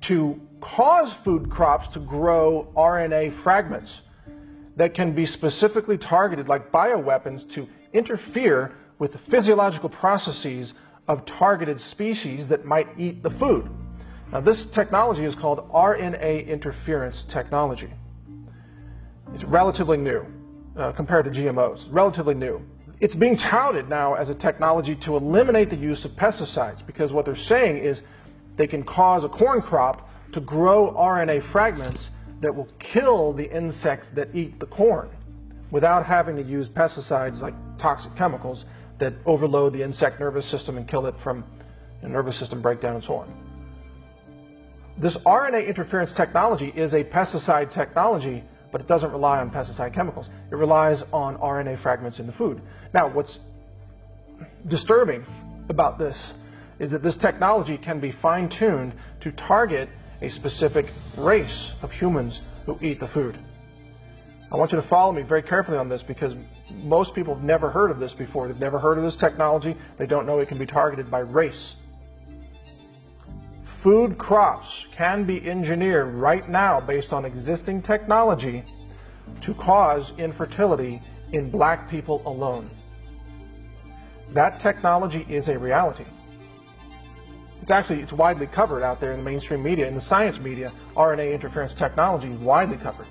to cause food crops to grow RNA fragments that can be specifically targeted like bioweapons to interfere with the physiological processes of targeted species that might eat the food. Now, this technology is called RNA interference technology. It's relatively new compared to GMOs, relatively new. It's being touted now as a technology to eliminate the use of pesticides, because what they're saying is they can cause a corn crop to grow RNA fragments that will kill the insects that eat the corn without having to use pesticides like toxic chemicals that overload the insect nervous system and kill it from nervous system breakdown and so on. This RNA interference technology is a pesticide technology, but it doesn't rely on pesticide chemicals. It relies on RNA fragments in the food. Now, what's disturbing about this is that this technology can be fine-tuned to target a specific race of humans who eat the food. I want you to follow me very carefully on this, because most people have never heard of this before. They've never heard of this technology. They don't know it can be targeted by race. Food crops can be engineered right now based on existing technology to cause infertility in black people alone. That technology is a reality. It's widely covered out there in the mainstream media, in the science media. RNA interference technology is widely covered.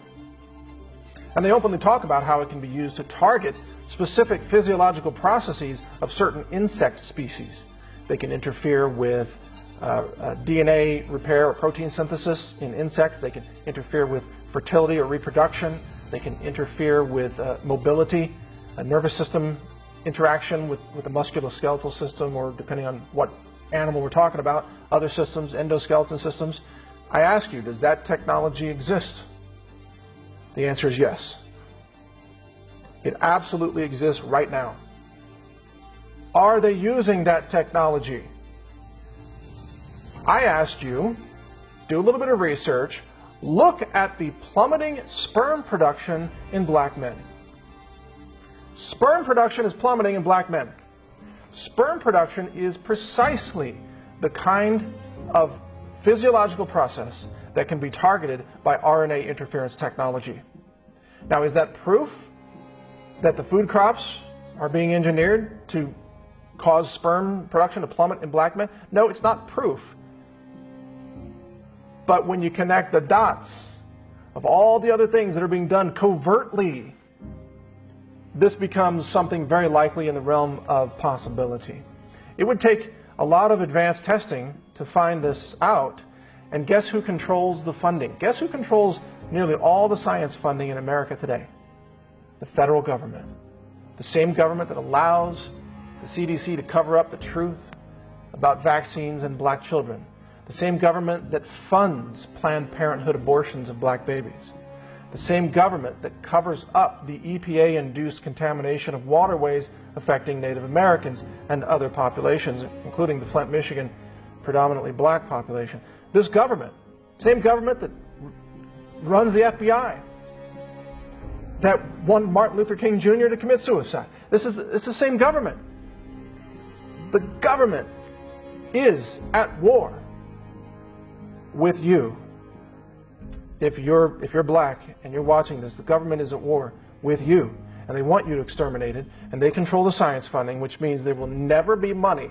And they openly talk about how it can be used to target specific physiological processes of certain insect species. They can interfere with DNA repair or protein synthesis in insects. They can interfere with fertility or reproduction. They can interfere with mobility, a nervous system interaction with the musculoskeletal system, or depending on what animal we're talking about, other systems, endoskeleton systems. I ask you, does that technology exist? The answer is yes. It absolutely exists right now. Are they using that technology? I asked you, do a little bit of research, look at the plummeting sperm production in black men. Sperm production is plummeting in black men. Sperm production is precisely the kind of physiological process that can be targeted by RNA interference technology. Now, is that proof that the food crops are being engineered to cause sperm production to plummet in black men? No, it's not proof. But when you connect the dots of all the other things that are being done covertly, this becomes something very likely in the realm of possibility. It would take a lot of advanced testing to find this out. And guess who controls the funding? Guess who controls nearly all the science funding in America today? The federal government. The same government that allows the CDC to cover up the truth about vaccines and black children. The same government that funds Planned Parenthood abortions of black babies. The same government that covers up the EPA-induced contamination of waterways affecting Native Americans and other populations, including the Flint, Michigan, predominantly black population. This government, same government that runs the FBI, that wanted Martin Luther King Jr. to commit suicide. It's the same government. The government is at war with you. If you're black and you're watching this, the government is at war with you, and they want you to exterminate it, and they control the science funding, which means there will never be money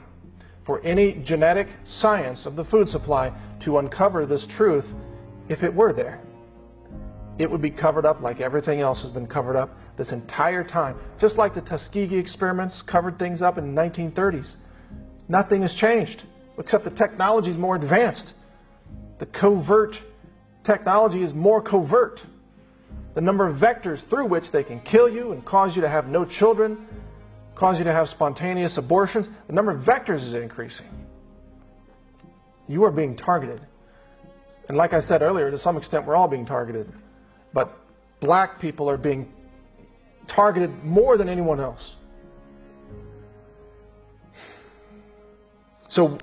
for any genetic science of the food supply to uncover this truth. If it were there, it would be covered up like everything else has been covered up this entire time. Just like the Tuskegee experiments covered things up in the 1930s. Nothing has changed, except the technology is more advanced. The covert technology is more covert. The number of vectors through which they can kill you and cause you to have no children, cause you to have spontaneous abortions, the number of vectors is increasing. You are being targeted. And like I said earlier, to some extent we're all being targeted. But black people are being targeted more than anyone else. So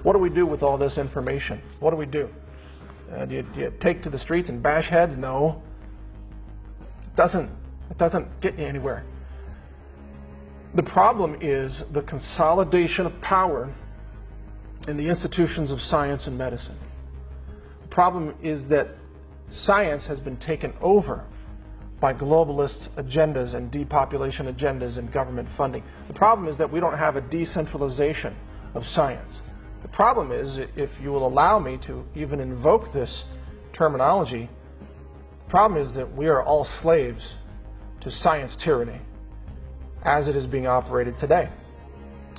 what do we do with all this information? What do we do? Do you take to the streets and bash heads? No. It doesn't get you anywhere. The problem is the consolidation of power in the institutions of science and medicine. problem is that science has been taken over by globalist agendas and depopulation agendas and government funding. The problem is that we don't have a decentralization of science. The problem is, if you will allow me to even invoke this terminology, the problem is that we are all slaves to science tyranny as it is being operated today.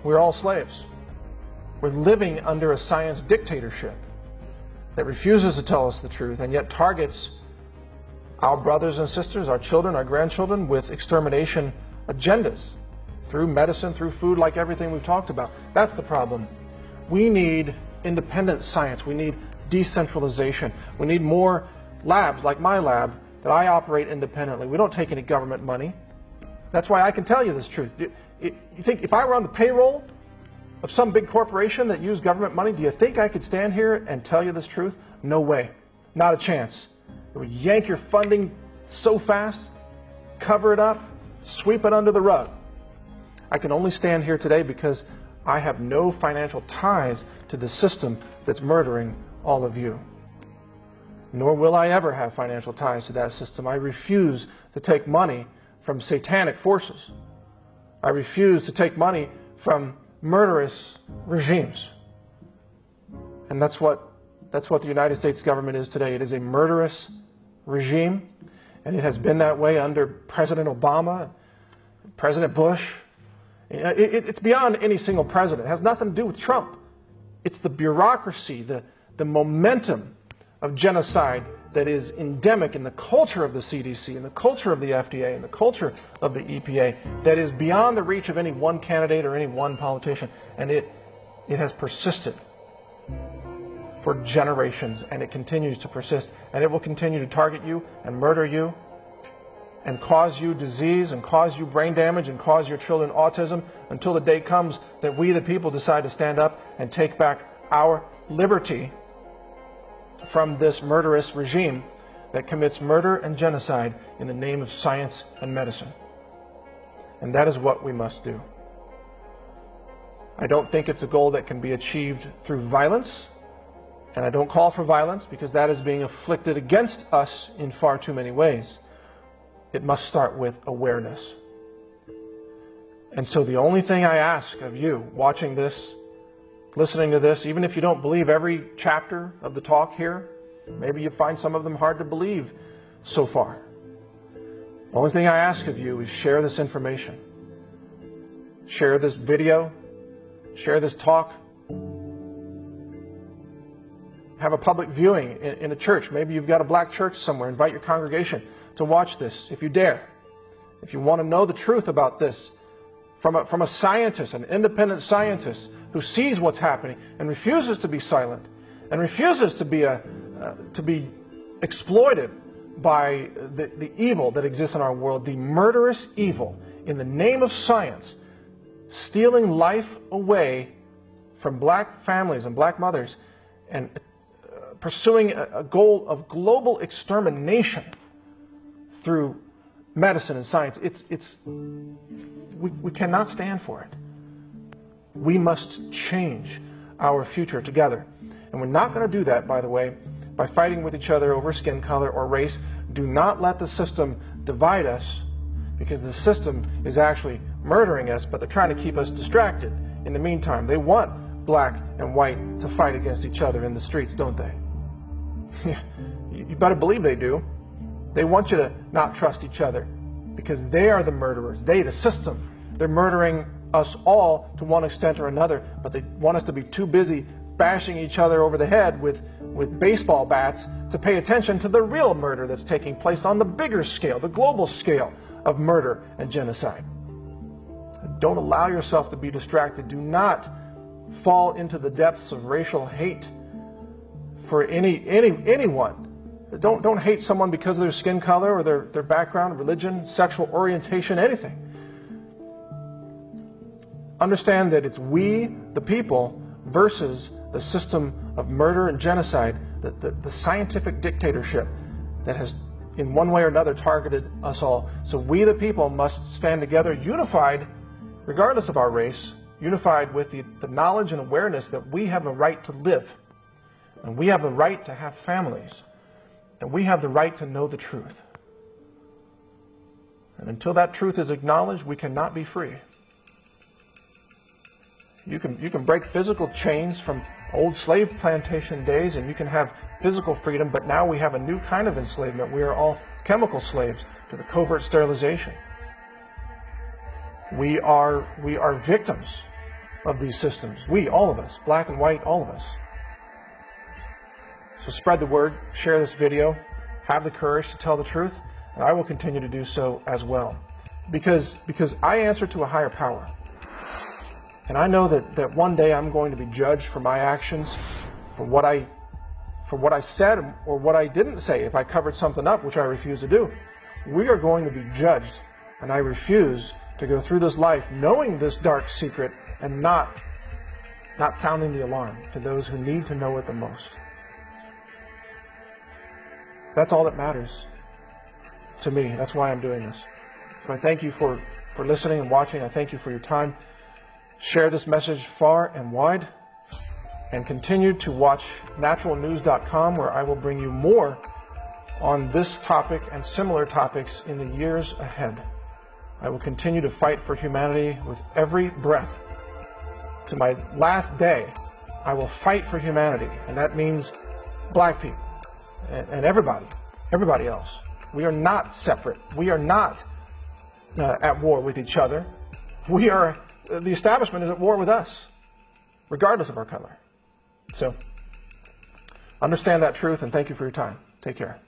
We're all slaves. We're living under a science dictatorship that refuses to tell us the truth and yet targets our brothers and sisters, our children, our grandchildren with extermination agendas through medicine, through food, like everything we've talked about. That's the problem. We need independent science. We need decentralization. We need more labs like my lab that I operate independently. We don't take any government money. That's why I can tell you this truth. You think if I were on the payroll of some big corporation that used government money, do you think I could stand here and tell you this truth? No way. Not a chance. It would yank your funding so fast, cover it up, sweep it under the rug. I can only stand here today because I have no financial ties to the system that's murdering all of you. Nor will I ever have financial ties to that system. I refuse to take money from satanic forces. I refuse to take money from murderous regimes. And that's what the United States government is today. It is a murderous regime, and it has been that way under President Obama, President Bush. It's beyond any single president. It has nothing to do with Trump. It's the bureaucracy, the momentum of genocide that is endemic in the culture of the CDC, in the culture of the FDA, in the culture of the EPA, that is beyond the reach of any one candidate or any one politician. And it has persisted for generations, and it continues to persist, and it will continue to target you and murder you and cause you disease and cause you brain damage and cause your children autism until the day comes that we the people decide to stand up and take back our liberty from this murderous regime that commits murder and genocide in the name of science and medicine. And that is what we must do. I don't think it's a goal that can be achieved through violence. And I don't call for violence because that is being afflicted against us in far too many ways. It must start with awareness. And so the only thing I ask of you watching this, listening to this, even if you don't believe every chapter of the talk here, maybe you find some of them hard to believe so far. The only thing I ask of you is share this information. Share this video. Share this talk. Have a public viewing in a church. Maybe you've got a black church somewhere. Invite your congregation to watch this if you dare. If you want to know the truth about this from a scientist, an independent scientist who sees what's happening and refuses to be silent and refuses to be exploited by the evil that exists in our world, the murderous evil in the name of science, stealing life away from black families and black mothers and pursuing a goal of global extermination through medicine and science. We cannot stand for it. We must change our future together. And we're not going to do that, by the way, by fighting with each other over skin color or race. Do not let the system divide us, because the system is actually murdering us, but they're trying to keep us distracted. In the meantime, they want black and white to fight against each other in the streets, don't they? You better believe they do. They want you to not trust each other because they are the murderers. They, the system, they're murdering us all to one extent or another, but they want us to be too busy bashing each other over the head with baseball bats to pay attention to the real murder that's taking place on the bigger scale, the global scale of murder and genocide. Don't allow yourself to be distracted. Do not fall into the depths of racial hate for anyone. Don't hate someone because of their skin color or their background, religion, sexual orientation, anything. Understand that it's we, the people, versus the system of murder and genocide, the scientific dictatorship that has in one way or another targeted us all. So we, the people, must stand together, unified, regardless of our race, unified with the knowledge and awareness that we have a right to live. And we have the right to have families. And we have the right to know the truth. And until that truth is acknowledged, we cannot be free. You can break physical chains from old slave plantation days, and you can have physical freedom, but now we have a new kind of enslavement. We are all chemical slaves to the covert sterilization. We are victims of these systems. We, all of us, black and white, all of us. So spread the word, share this video, have the courage to tell the truth, and I will continue to do so as well. Because I answer to a higher power. And I know that one day I'm going to be judged for my actions, for what I said or what I didn't say if I covered something up, which I refuse to do. We are going to be judged, and I refuse to go through this life knowing this dark secret and not sounding the alarm to those who need to know it the most. That's all that matters to me. That's why I'm doing this. So I thank you for listening and watching. I thank you for your time. Share this message far and wide, and continue to watch naturalnews.com, where I will bring you more on this topic and similar topics in the years ahead. I will continue to fight for humanity with every breath. To my last day, I will fight for humanity, and that means black people and everybody else. We are not separate. We are not at war with each other. The establishment is at war with us, regardless of our color. So, understand that truth, and thank you for your time. Take care.